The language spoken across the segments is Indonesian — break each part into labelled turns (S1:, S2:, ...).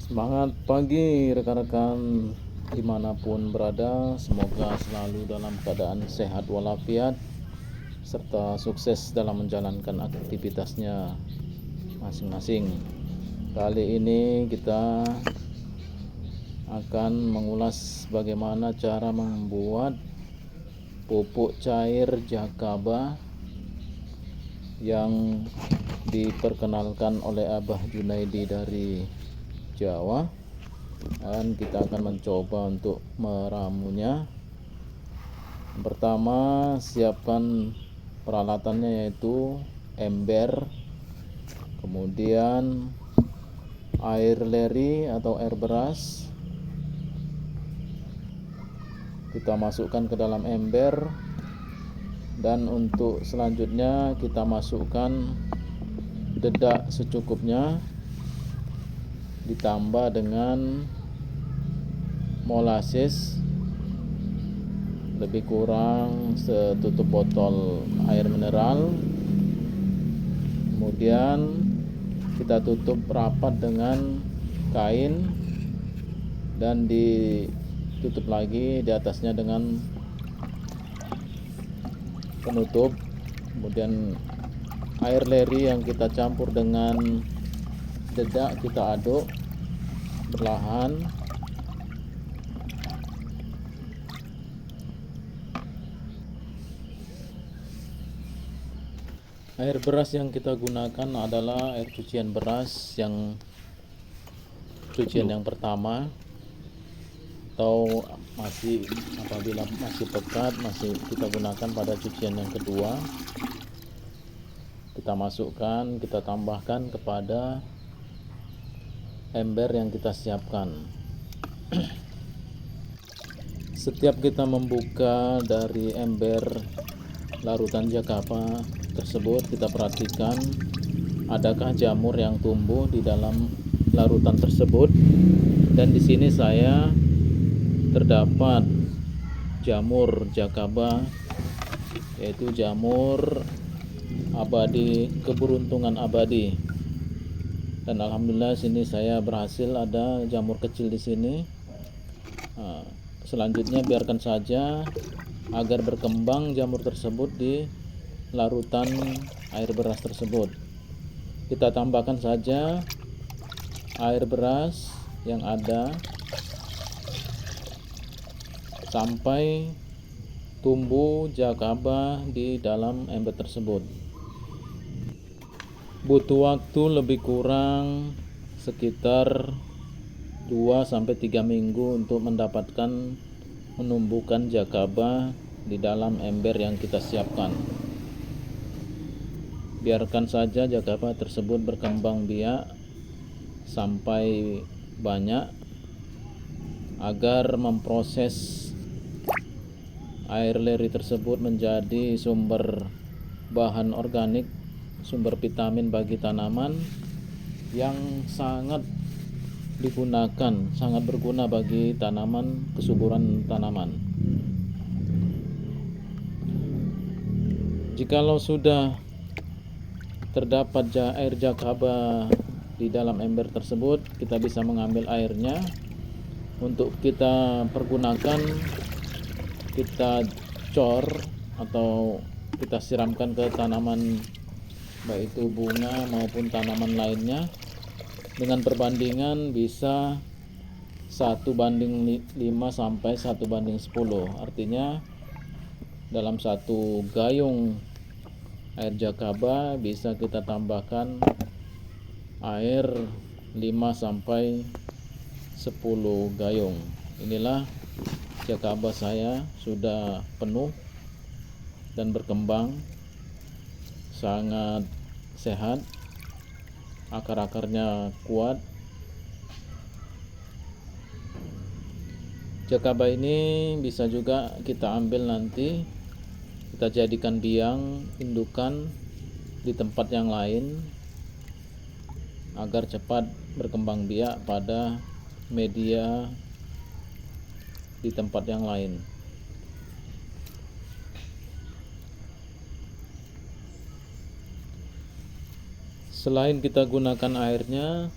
S1: Semangat pagi rekan-rekan dimanapun berada, semoga selalu dalam keadaan sehat walafiat serta sukses dalam menjalankan aktivitasnya masing-masing. Kali ini kita akan mengulas bagaimana cara membuat pupuk cair jakaba yang diperkenalkan oleh Abah Junaidi dari Jawa, dan kita akan mencoba untuk meramunya. Yang pertama, siapkan peralatannya yaitu ember, kemudian air leri atau air beras. Kita masukkan ke dalam ember, dan untuk selanjutnya kita masukkan dedak secukupnya ditambah dengan molasses lebih kurang setutup botol air mineral. Kemudian kita tutup rapat dengan kain dan ditutup lagi di atasnya dengan penutup. Kemudian air leri yang kita campur dengan dedak kita aduk perlahan. Air beras yang kita gunakan adalah air cucian beras yang yang pertama, atau apabila masih pekat masih kita gunakan pada cucian yang kedua. Kita masukkan, kita tambahkan kepada ember yang kita siapkan. Setiap kita membuka dari ember larutan jakaba tersebut, kita perhatikan adakah jamur yang tumbuh di dalam larutan tersebut. Dan di sini saya terdapat jamur jakaba, yaitu jamur abadi, keberuntungan abadi. Dan alhamdulillah sini saya berhasil ada jamur kecil di sini. Selanjutnya biarkan saja agar berkembang jamur tersebut di larutan air beras tersebut. Kita tambahkan saja air beras yang ada sampai tumbuh jakaba di dalam ember tersebut. Butuh waktu lebih kurang sekitar 2-3 minggu untuk mendapatkan menumbuhkan jakaba di dalam ember yang kita siapkan. Biarkan saja jakaba tersebut berkembang biak sampai banyak agar memproses air leri tersebut menjadi sumber bahan organik, sumber vitamin bagi tanaman yang sangat digunakan, sangat berguna bagi tanaman, kesuburan tanaman. Jikalau sudah terdapat air jakaba di dalam ember tersebut, kita bisa mengambil airnya untuk kita pergunakan, kita cor atau kita siramkan ke tanaman, baik itu bunga maupun tanaman lainnya, dengan perbandingan bisa 1:5 sampai 1:10. Artinya dalam satu gayung air jakaba bisa kita tambahkan air 5 sampai 10 gayung. Inilah jakaba saya sudah penuh dan berkembang sangat sehat, akar-akarnya kuat. Jakaba ini bisa juga kita ambil nanti, kita jadikan biang indukan di tempat yang lain agar cepat berkembang biak pada media di tempat yang lain. Selain kita gunakan airnya,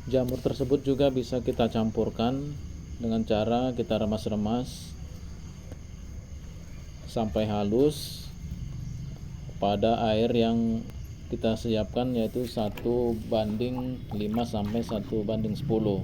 S1: Jamur tersebut juga bisa kita campurkan dengan cara kita remas-remas sampai halus pada air yang kita siapkan, yaitu 1:5 sampai 1:10.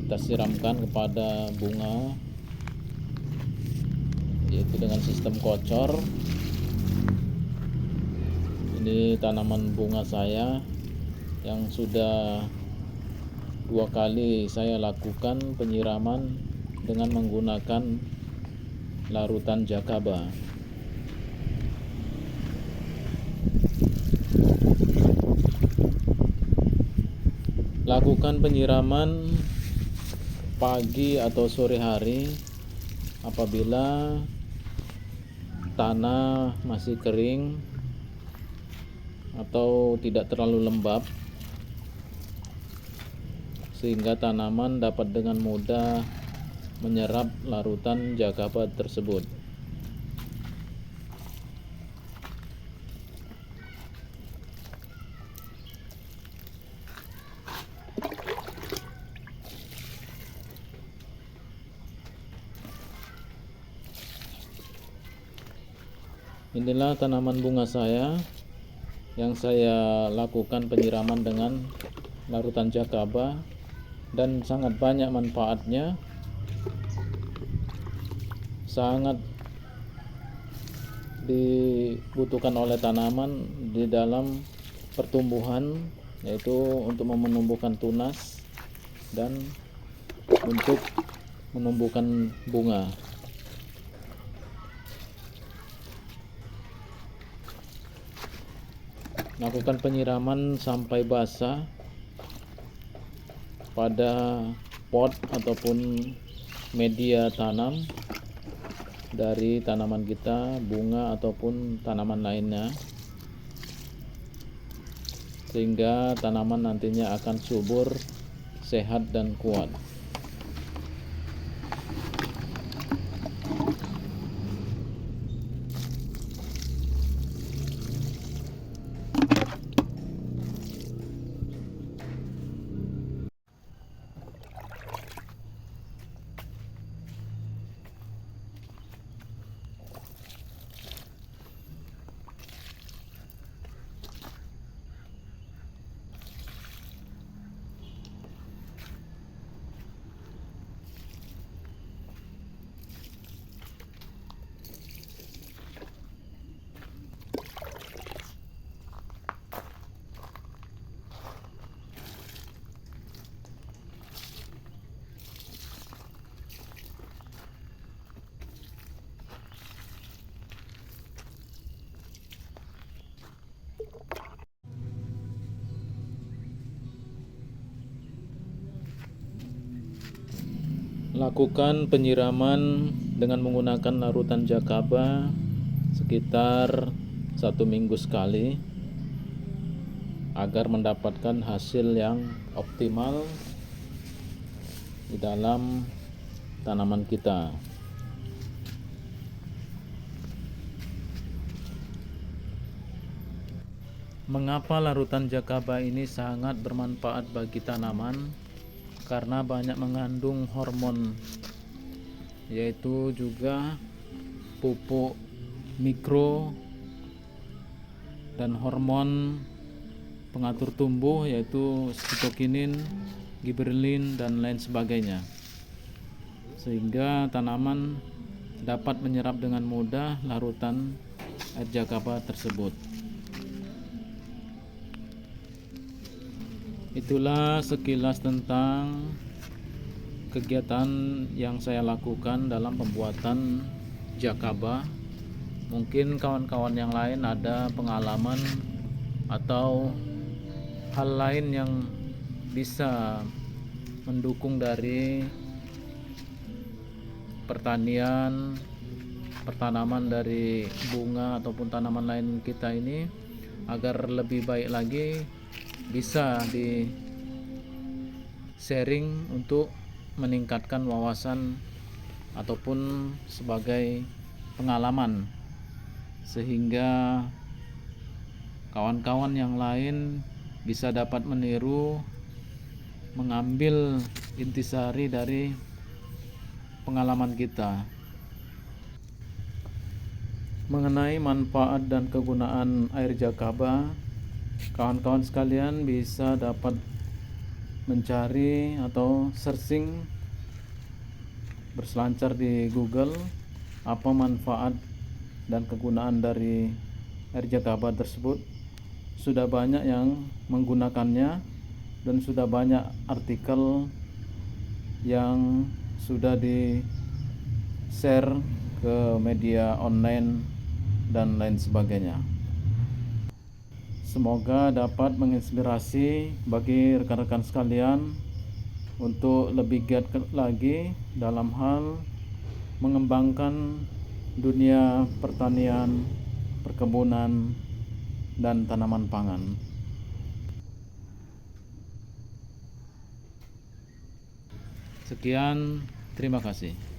S1: Kita siramkan kepada bunga, yaitu dengan sistem kocor. Ini tanaman bunga saya yang sudah 2 kali saya lakukan penyiraman dengan menggunakan larutan jakaba. Lakukan penyiraman pagi atau sore hari apabila tanah masih kering atau tidak terlalu lembab, sehingga tanaman dapat dengan mudah menyerap larutan jakaba tersebut. Inilah tanaman bunga saya yang saya lakukan penyiraman dengan larutan jakaba, dan sangat banyak manfaatnya, sangat dibutuhkan oleh tanaman di dalam pertumbuhan, yaitu untuk menumbuhkan tunas dan untuk menumbuhkan bunga. Lakukan penyiraman sampai basah pada pot ataupun media tanam dari tanaman kita, bunga ataupun tanaman lainnya, sehingga tanaman nantinya akan subur, sehat dan kuat. Lakukan penyiraman dengan menggunakan larutan jakaba sekitar 1 minggu sekali agar mendapatkan hasil yang optimal di dalam tanaman kita. Mengapa larutan jakaba ini sangat bermanfaat bagi tanaman? Karena banyak mengandung hormon, yaitu juga pupuk mikro dan hormon pengatur tumbuh, yaitu sitokinin, giberelin dan lain sebagainya, sehingga tanaman dapat menyerap dengan mudah larutan air jakaba tersebut. Itulah sekilas tentang kegiatan yang saya lakukan dalam pembuatan jakaba. Mungkin kawan-kawan yang lain ada pengalaman atau hal lain yang bisa mendukung dari pertanaman dari bunga ataupun tanaman lain kita ini, agar lebih baik lagi bisa di sharing untuk meningkatkan wawasan ataupun sebagai pengalaman, sehingga kawan-kawan yang lain bisa dapat meniru mengambil intisari dari pengalaman kita mengenai manfaat dan kegunaan air jakaba. Kawan-kawan sekalian bisa dapat mencari atau searching, berselancar di Google, apa manfaat dan kegunaan dari air jakaba tersebut. Sudah banyak yang menggunakannya dan sudah banyak artikel yang sudah di-share ke media online dan lain sebagainya. Semoga dapat menginspirasi bagi rekan-rekan sekalian untuk lebih giat lagi dalam hal mengembangkan dunia pertanian, perkebunan, dan tanaman pangan. Sekian, terima kasih.